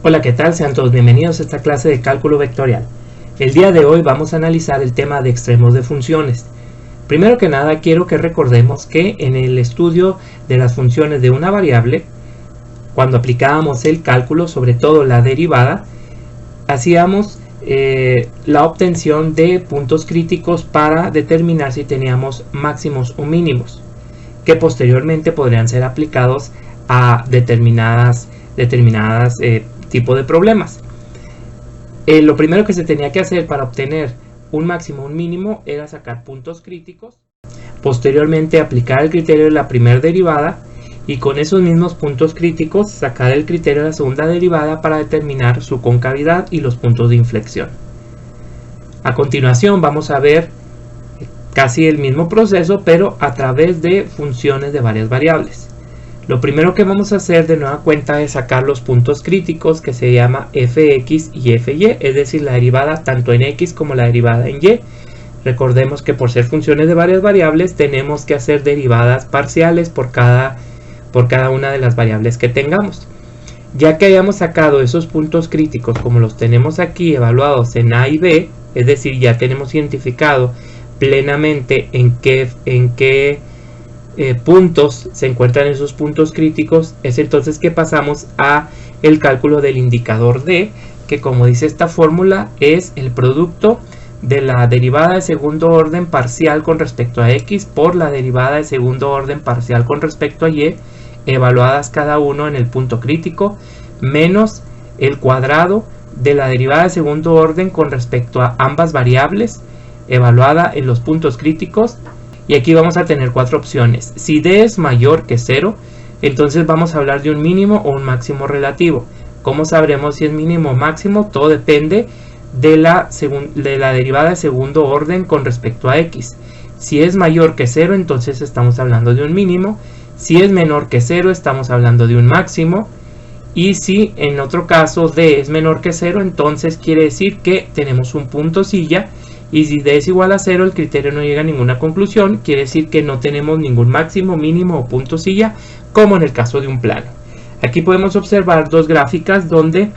Hola, ¿qué tal? Sean todos bienvenidos a esta clase de cálculo vectorial. El día de hoy vamos a analizar el tema de extremos de funciones. Primero que nada quiero que recordemos que en el estudio de las funciones de una variable, cuando aplicábamos el cálculo, sobre todo la derivada, hacíamos la obtención de puntos críticos para determinar si teníamos máximos o mínimos, que posteriormente podrían ser aplicados a determinadas tipo de problemas. Lo primero que se tenía que hacer para obtener un máximo o un mínimo era sacar puntos críticos, posteriormente aplicar el criterio de la primera derivada y con esos mismos puntos críticos sacar el criterio de la segunda derivada para determinar su concavidad y los puntos de inflexión. A continuación vamos a ver casi el mismo proceso, pero a través de funciones de varias variables. Lo primero que vamos a hacer de nueva cuenta es sacar los puntos críticos, que se llama fx y fy, es decir, la derivada tanto en x como la derivada en y. Recordemos que por ser funciones de varias variables tenemos que hacer derivadas parciales por cada una de las variables que tengamos. Ya que hayamos sacado esos puntos críticos como los tenemos aquí evaluados en a y b, es decir, ya tenemos identificado plenamente en qué puntos se encuentran esos puntos críticos, es entonces que pasamos a el cálculo del indicador d, que como dice esta fórmula es el producto de la derivada de segundo orden parcial con respecto a x por la derivada de segundo orden parcial con respecto a y, evaluadas cada uno en el punto crítico, menos el cuadrado de la derivada de segundo orden con respecto a ambas variables, evaluada en los puntos críticos. Y aquí vamos a tener cuatro opciones. Si d es mayor que 0, entonces vamos a hablar de un mínimo o un máximo relativo. ¿Cómo sabremos si es mínimo o máximo? Todo depende de la derivada de segundo orden con respecto a x. Si es mayor que 0, entonces estamos hablando de un mínimo. Si es menor que 0, estamos hablando de un máximo. Y si en otro caso d es menor que 0, entonces quiere decir que tenemos un punto silla. Y si d es igual a 0, el criterio no llega a ninguna conclusión, quiere decir que no tenemos ningún máximo, mínimo o punto silla, como en el caso de un plano. Aquí podemos observar dos gráficas donde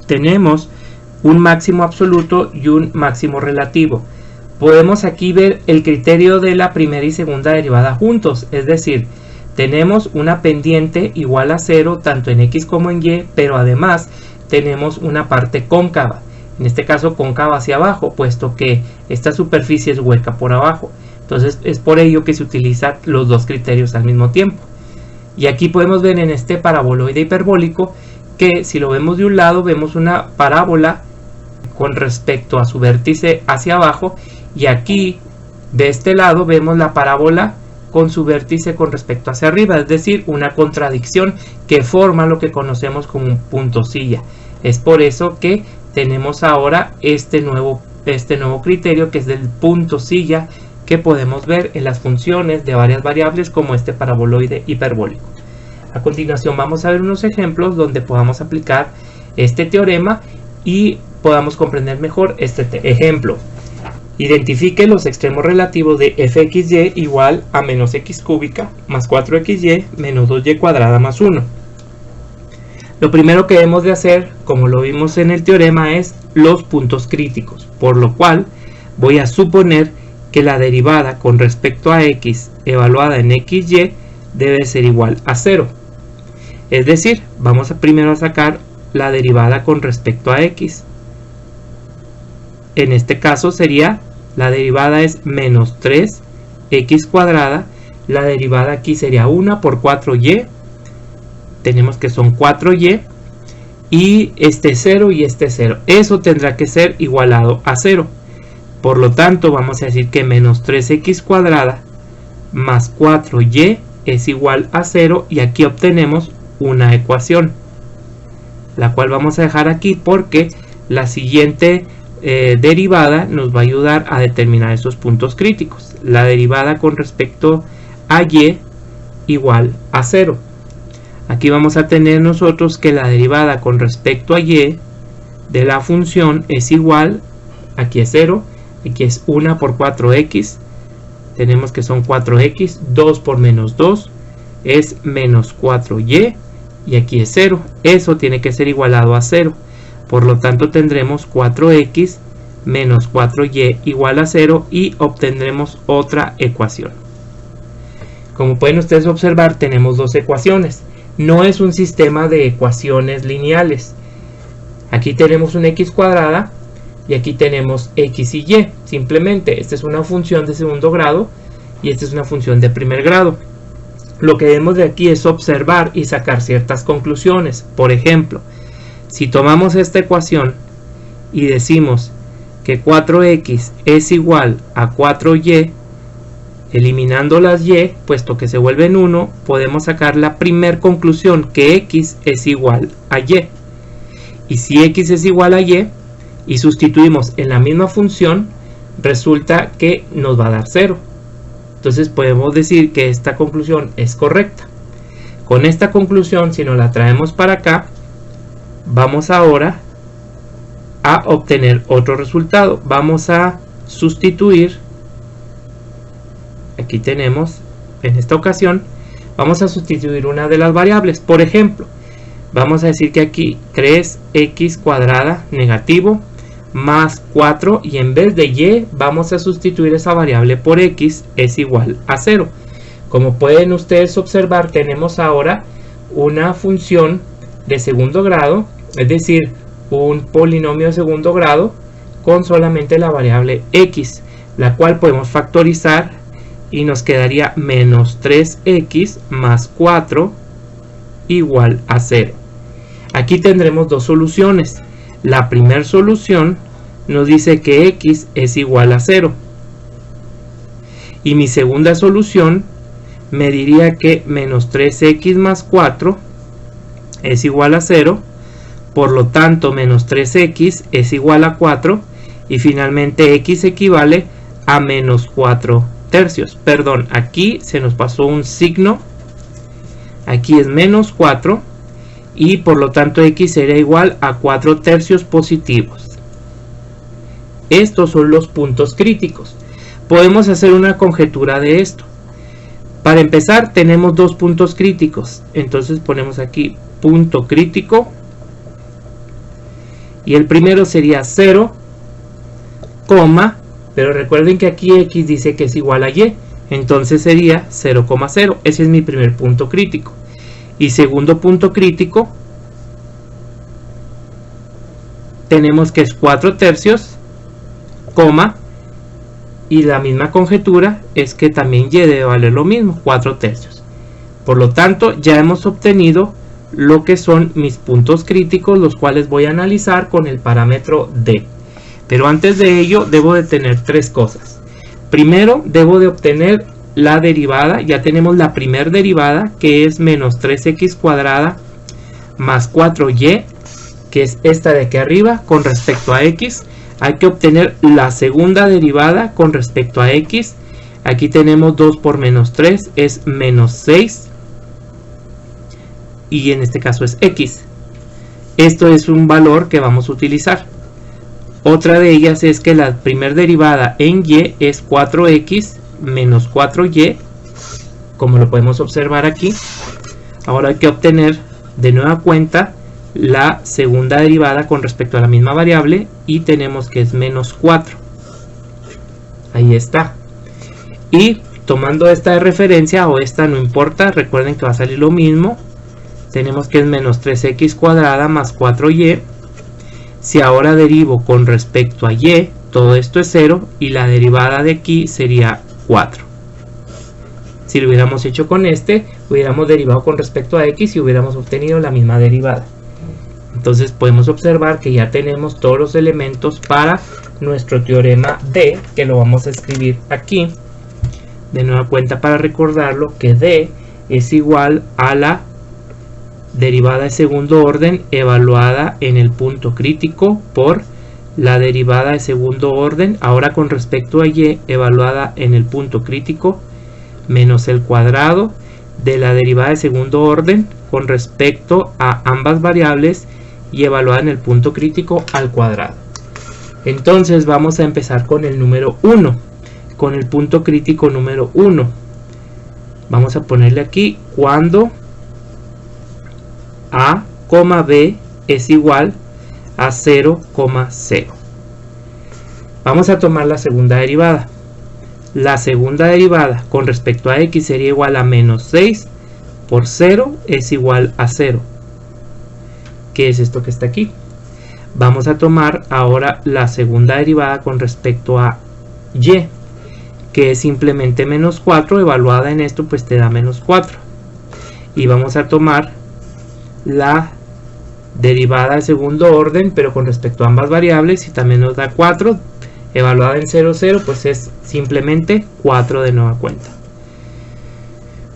tenemos un máximo absoluto y un máximo relativo. Podemos aquí ver el criterio de la primera y segunda derivada juntos, es decir, tenemos una pendiente igual a 0 tanto en x como en y, pero además tenemos una parte cóncava. En este caso cóncava hacia abajo, puesto que esta superficie es hueca por abajo. Entonces es por ello que se utilizan los dos criterios al mismo tiempo. Y aquí podemos ver en este paraboloide hiperbólico que si lo vemos de un lado vemos una parábola con respecto a su vértice hacia abajo, y aquí de este lado vemos la parábola con su vértice con respecto hacia arriba, es decir, una contradicción que forma lo que conocemos como un punto silla. Es por eso que tenemos ahora este nuevo criterio, que es del punto silla, que podemos ver en las funciones de varias variables como este paraboloide hiperbólico. A continuación vamos a ver unos ejemplos donde podamos aplicar este teorema y podamos comprender mejor este ejemplo. Identifique los extremos relativos de fxy igual a menos x cúbica más 4xy menos 2y cuadrada más 1. Lo primero que debemos de hacer, como lo vimos en el teorema, es los puntos críticos, por lo cual voy a suponer que la derivada con respecto a x evaluada en xy debe ser igual a 0. Es decir, vamos primero a sacar la derivada con respecto a x. En este caso sería, la derivada es menos 3x cuadrada, la derivada aquí sería 1 por 4y, tenemos que son 4y, y este 0 y este 0, eso tendrá que ser igualado a 0, por lo tanto vamos a decir que menos 3x cuadrada más 4y es igual a 0, y aquí obtenemos una ecuación, la cual vamos a dejar aquí porque la siguiente derivada nos va a ayudar a determinar esos puntos críticos. La derivada con respecto a y igual a 0. Aquí vamos a tener nosotros que la derivada con respecto a y de la función es igual, aquí es 0, aquí es 1 por 4x, tenemos que son 4x, 2 por menos 2 es menos 4y, y aquí es 0. Eso tiene que ser igualado a 0. Por lo tanto tendremos 4x menos 4y igual a 0 y obtendremos otra ecuación. Como pueden ustedes observar, tenemos dos ecuaciones. No es un sistema de ecuaciones lineales. Aquí tenemos una x cuadrada y aquí tenemos x y y. Simplemente esta es una función de segundo grado y esta es una función de primer grado. Lo que debemos de aquí es observar y sacar ciertas conclusiones. Por ejemplo, si tomamos esta ecuación y decimos que 4x es igual a 4y, eliminando las y, puesto que se vuelven 1, podemos sacar la primera conclusión, que x es igual a y. Y si x es igual a y, y sustituimos en la misma función, resulta que nos va a dar 0. Entonces podemos decir que esta conclusión es correcta. Con esta conclusión, si nos la traemos para acá, vamos ahora a obtener otro resultado. Vamos a sustituir, aquí tenemos, en esta ocasión, vamos a sustituir una de las variables. Por ejemplo, vamos a decir que aquí 3x cuadrada negativo más 4, y en vez de y vamos a sustituir esa variable por x es igual a 0. Como pueden ustedes observar, tenemos ahora una función de segundo grado, es decir, un polinomio de segundo grado con solamente la variable x, la cual podemos factorizar y nos quedaría menos 3x más 4 igual a 0. Aquí tendremos dos soluciones. La primera solución nos dice que x es igual a 0. Y mi segunda solución me diría que menos 3x más 4 es igual a 0. Por lo tanto, menos 3x es igual a 4. Y finalmente x equivale a menos 4 tercios. Perdón, aquí se nos pasó un signo. Aquí es menos 4. Y por lo tanto x sería igual a 4 tercios positivos. Estos son los puntos críticos. Podemos hacer una conjetura de esto. Para empezar, tenemos dos puntos críticos. Entonces ponemos aquí punto crítico. Y el primero sería 0, pero recuerden que aquí x dice que es igual a y. Entonces sería 0,0. Ese es mi primer punto crítico. Y segundo punto crítico, tenemos que es 4 tercios, y la misma conjetura es que también y debe valer lo mismo, 4 tercios. Por lo tanto, ya hemos obtenido lo que son mis puntos críticos, los cuales voy a analizar con el parámetro d. Pero antes de ello, debo de tener tres cosas. Primero, debo de obtener la derivada. Ya tenemos la primera derivada, que es menos 3x cuadrada más 4y, que es esta de aquí arriba, con respecto a x. Hay que obtener la segunda derivada con respecto a x. Aquí tenemos 2 por menos 3, es menos 6. Y en este caso es x. Esto es un valor que vamos a utilizar. Otra de ellas es que la primera derivada en y es 4x menos 4y, como lo podemos observar aquí. Ahora hay que obtener de nueva cuenta la segunda derivada con respecto a la misma variable y tenemos que es menos 4. Ahí está. Y tomando esta de referencia, o esta no importa, recuerden que va a salir lo mismo. Tenemos que es menos 3x cuadrada más 4y. Si ahora derivo con respecto a y, todo esto es 0 y la derivada de aquí sería 4. Si lo hubiéramos hecho con este, hubiéramos derivado con respecto a x y hubiéramos obtenido la misma derivada. Entonces podemos observar que ya tenemos todos los elementos para nuestro teorema D, que lo vamos a escribir aquí. De nueva cuenta, para recordarlo, que D es igual a la derivada de segundo orden evaluada en el punto crítico por la derivada de segundo orden, ahora con respecto a y, evaluada en el punto crítico, menos el cuadrado de la derivada de segundo orden con respecto a ambas variables y evaluada en el punto crítico al cuadrado. Entonces vamos a empezar con el número 1, con el punto crítico número 1. Vamos a ponerle aquí cuando A, B es igual a 0,0. Vamos a tomar la segunda derivada. La segunda derivada con respecto a x sería igual a menos 6 por 0 es igual a 0. ¿Qué es esto que está aquí? Vamos a tomar ahora la segunda derivada con respecto a y, que es simplemente menos 4, evaluada en esto pues te da menos 4. Y vamos a tomar la derivada de segundo orden, pero con respecto a ambas variables, y también nos da 4, evaluada en 0, 0, pues es simplemente 4 de nueva cuenta.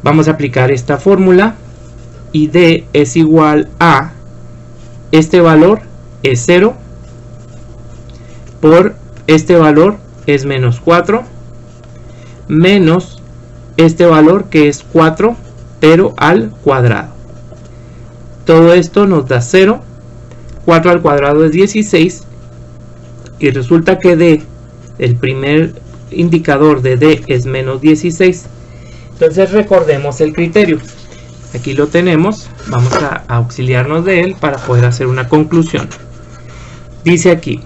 Vamos a aplicar esta fórmula, y d es igual a, este valor es 0, por este valor es menos 4, menos este valor que es 4, pero al cuadrado. Todo esto nos da 0, 4 al cuadrado es 16, y resulta que d, el primer indicador de d es menos 16. Entonces recordemos el criterio. Aquí lo tenemos, vamos a auxiliarnos de él para poder hacer una conclusión. Dice aquí,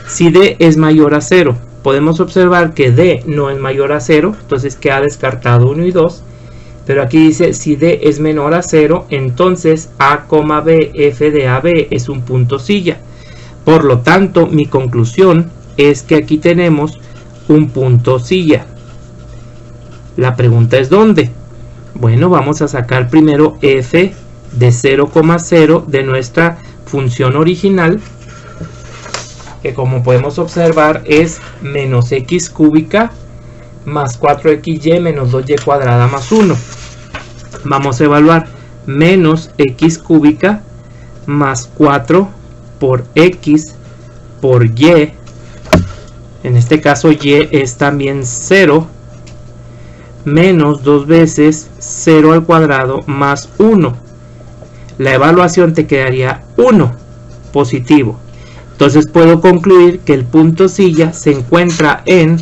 si d es mayor a 0, podemos observar que d no es mayor a 0, entonces queda descartado 1 y 2. Pero aquí dice, si d es menor a 0, entonces a, b, f de AB es un punto silla. Por lo tanto, mi conclusión es que aquí tenemos un punto silla. La pregunta es ¿dónde? Bueno, vamos a sacar primero f de 0,0 de nuestra función original, que como podemos observar es menos x cúbica más 4xy menos 2y cuadrada más 1. Vamos a evaluar menos x cúbica más 4 por x por y. En este caso y es también 0, menos 2 veces 0 al cuadrado más 1. La evaluación te quedaría 1 positivo. Entonces puedo concluir que el punto silla se encuentra en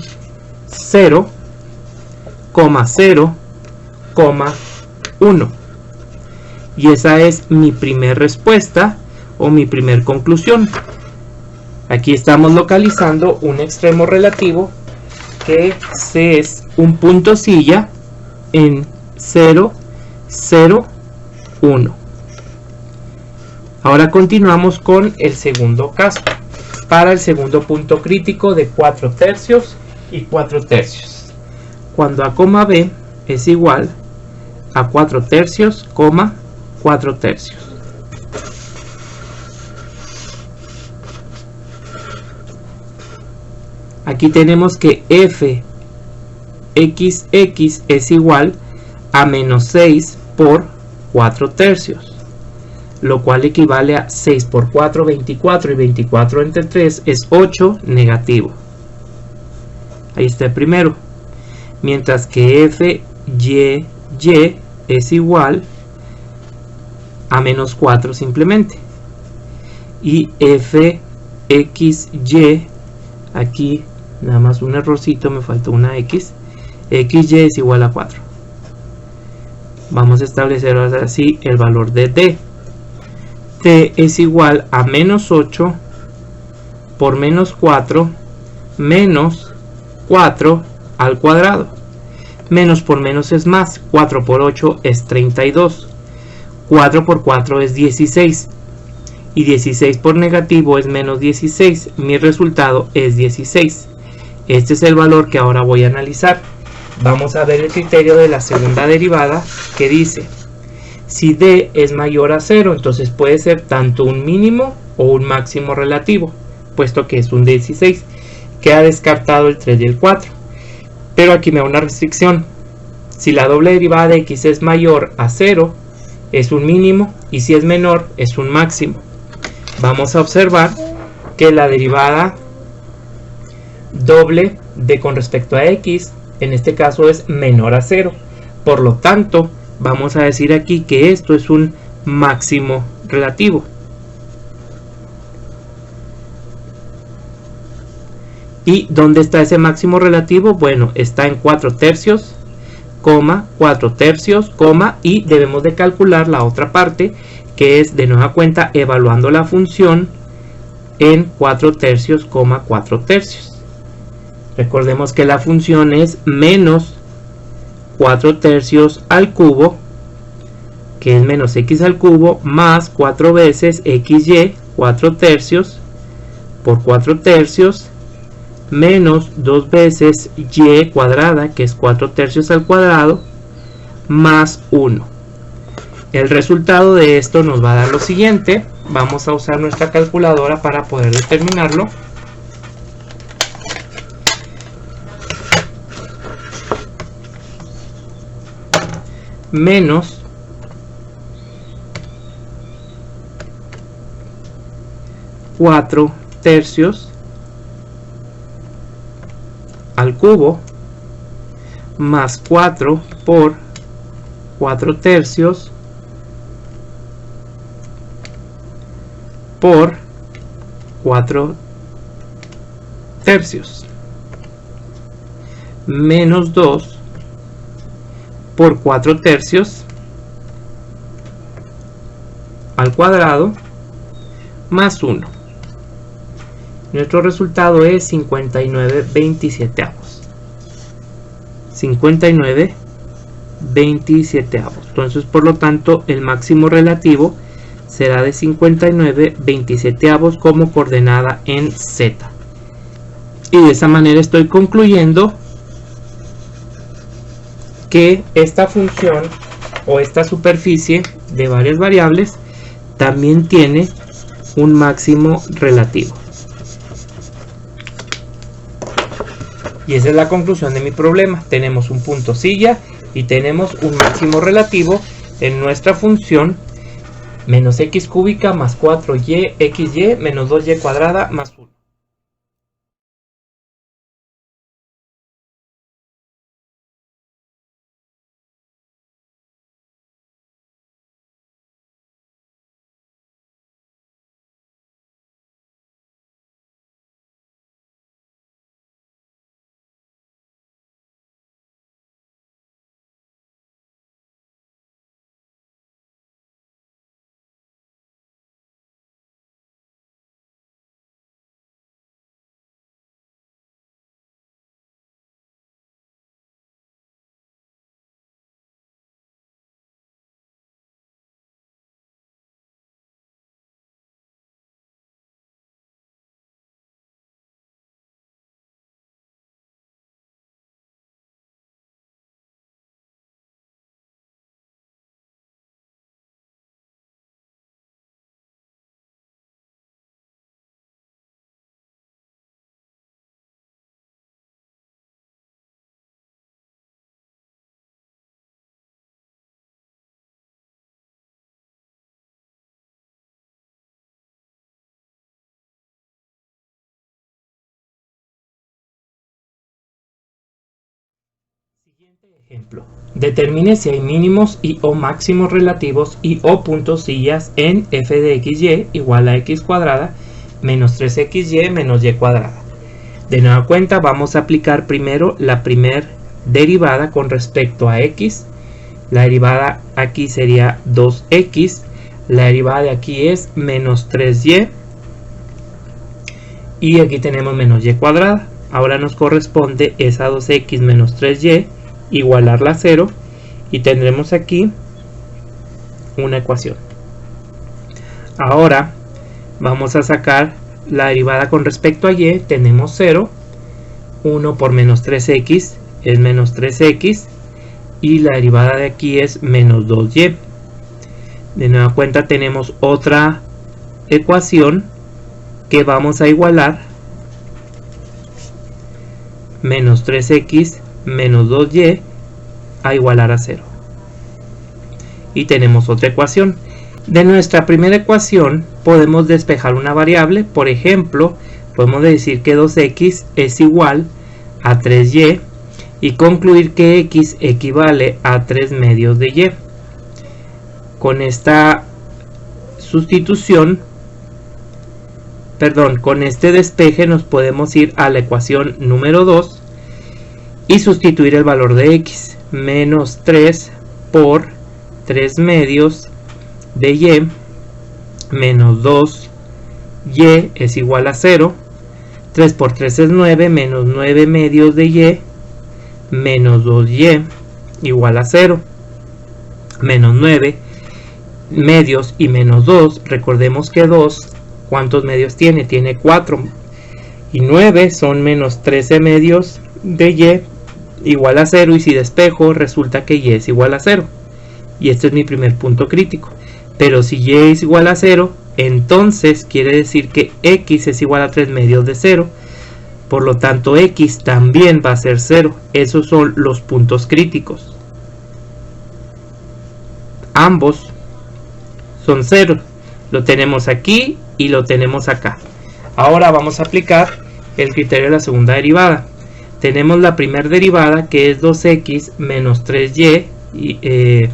0,0,1. Y esa es mi primer respuesta o mi primer conclusión. Aquí estamos localizando un extremo relativo que es un punto silla en 0, 0, 1. Ahora continuamos con el segundo caso, para el segundo punto crítico de 4 tercios y 4 tercios. Cuando a, b es igual a 4 tercios, 4 tercios. Aquí tenemos que f xx es igual a menos 6 por 4 tercios, lo cual equivale a 6 por 4, 24, y 24 entre 3 es 8 negativo. Ahí está el primero. Mientras que f y es igual a menos 4 simplemente. Y f xy, aquí nada más un errorcito, me faltó una x, xy es igual a 4. Vamos a establecer ahora así el valor de d. d es igual a menos 8 por menos 4 menos 4 al cuadrado. Menos por menos es más, 4 por 8 es 32, 4 por 4 es 16, y 16 por negativo es menos 16, mi resultado es 16. Este es el valor que ahora voy a analizar. Vamos a ver el criterio de la segunda derivada, que dice, si d es mayor a 0, entonces puede ser tanto un mínimo o un máximo relativo, puesto que es un 16. Queda descartado el 3 y el 4. Pero aquí me da una restricción. Si la doble derivada de x es mayor a 0, es un mínimo, y si es menor, es un máximo. Vamos a observar que la derivada doble de con respecto a x, en este caso es menor a 0. Por lo tanto, vamos a decir aquí que esto es un máximo relativo. ¿Y dónde está ese máximo relativo? Bueno, está en 4 tercios, 4 tercios, y debemos de calcular la otra parte, que es de nueva cuenta evaluando la función en 4 tercios, 4 tercios. Recordemos que la función es menos 4 tercios al cubo, que es menos x al cubo, más 4 veces xy, 4 tercios, por 4 tercios, menos 2 veces y cuadrada, que es 4 tercios al cuadrado, más 1. El resultado de esto nos va a dar lo siguiente. Vamos a usar nuestra calculadora para poder determinarlo. Menos 4 tercios al cubo, más 4 por 4 tercios por 4 tercios, menos 2 por 4 tercios al cuadrado, más 1. Nuestro resultado es 59/27. 59/27. Entonces, por lo tanto, el máximo relativo será de 59/27 como coordenada en Z. Y de esa manera estoy concluyendo que esta función o esta superficie de varias variables también tiene un máximo relativo. Y esa es la conclusión de mi problema. Tenemos un punto silla y tenemos un máximo relativo en nuestra función menos x cúbica más 4y xy menos 2y cuadrada más 1. Siguiente ejemplo. Determine si hay mínimos y o máximos relativos y o puntos sillas en f de xy igual a x cuadrada menos 3xy menos y cuadrada. De nueva cuenta vamos a aplicar primero la primer derivada con respecto a x. La derivada aquí sería 2x. La derivada de aquí es menos 3y. Y aquí tenemos menos y cuadrada. Ahora nos corresponde esa 2x menos 3y igualarla a 0 y tendremos aquí una ecuación. Ahora vamos a sacar la derivada con respecto a y. Tenemos 0, 1 por menos 3x es menos 3x y la derivada de aquí es menos 2y. De nueva cuenta tenemos otra ecuación que vamos a igualar, menos 3x menos 2y a igualar a 0. Y tenemos otra ecuación. De nuestra primera ecuación podemos despejar una variable. Por ejemplo, podemos decir que 2x es igual a 3y y concluir que x equivale a 3 medios de y. Con esta sustitución, con este despeje nos podemos ir a la ecuación número 2 y sustituir el valor de x. menos 3 por 3 medios de y menos 2y es igual a 0. 3 por 3 es 9, menos 9 medios de y menos 2y igual a 0. Menos 9 medios y menos 2, recordemos que 2, ¿cuántos medios tiene? Tiene 4. Y 9 son menos 13 medios de y igual a 0. Y si despejo, resulta que y es igual a 0. Y este es mi primer punto crítico. Pero si y es igual a 0, entonces quiere decir que x es igual a 3 medios de 0. Por lo tanto, x también va a ser 0. Esos son los puntos críticos. Ambos son 0. Lo tenemos aquí y lo tenemos acá. Ahora vamos a aplicar el criterio de la segunda derivada. Tenemos la primera derivada, que es 2x menos 3y,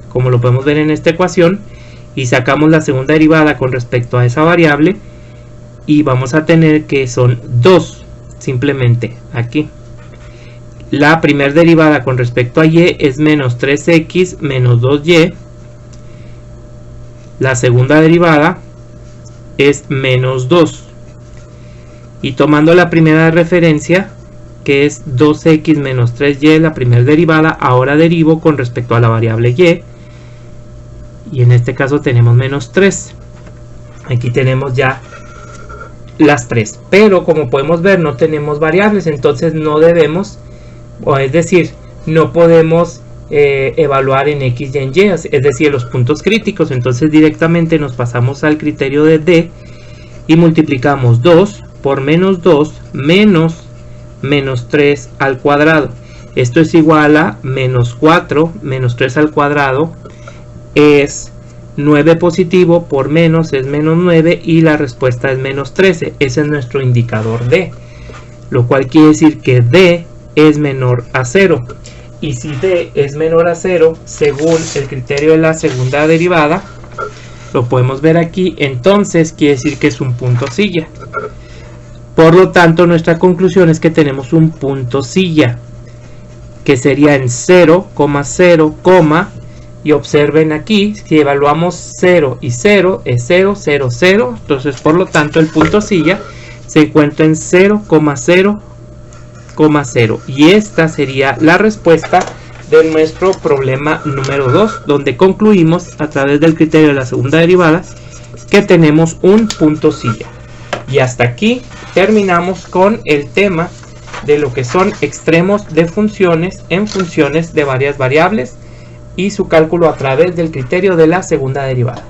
como lo podemos ver en esta ecuación, y sacamos la segunda derivada con respecto a esa variable, y vamos a tener que son 2, simplemente aquí. La primera derivada con respecto a y es menos 3x menos 2y. La segunda derivada es menos 2. Y tomando la primera de referencia, que es 2x menos 3y, la primera derivada, ahora derivo con respecto a la variable y. Y en este caso tenemos menos 3. Aquí tenemos ya las 3. Pero como podemos ver, no tenemos variables, entonces no debemos, o es decir, no podemos evaluar en x y en y, es decir, los puntos críticos. Entonces directamente nos pasamos al criterio de D y multiplicamos 2 por menos 2 menos menos 3 al cuadrado. Esto es igual a menos 4 menos 3 al cuadrado es 9 positivo, por menos es menos 9 y la respuesta es menos 13. Ese es nuestro indicador D, lo cual quiere decir que D es menor a 0. Y si D es menor a 0, según el criterio de la segunda derivada, lo podemos ver aquí, entonces quiere decir que es un punto silla. Por lo tanto, nuestra conclusión es que tenemos un punto silla, que sería en 0, 0, y observen aquí, si evaluamos 0 y 0, es 0, 0, 0. Entonces, por lo tanto, el punto silla se encuentra en 0, 0, 0. Y esta sería la respuesta de nuestro problema número 2, donde concluimos a través del criterio de la segunda derivada que tenemos un punto silla. Y hasta aquí terminamos con el tema de lo que son extremos de funciones en funciones de varias variables y su cálculo a través del criterio de la segunda derivada.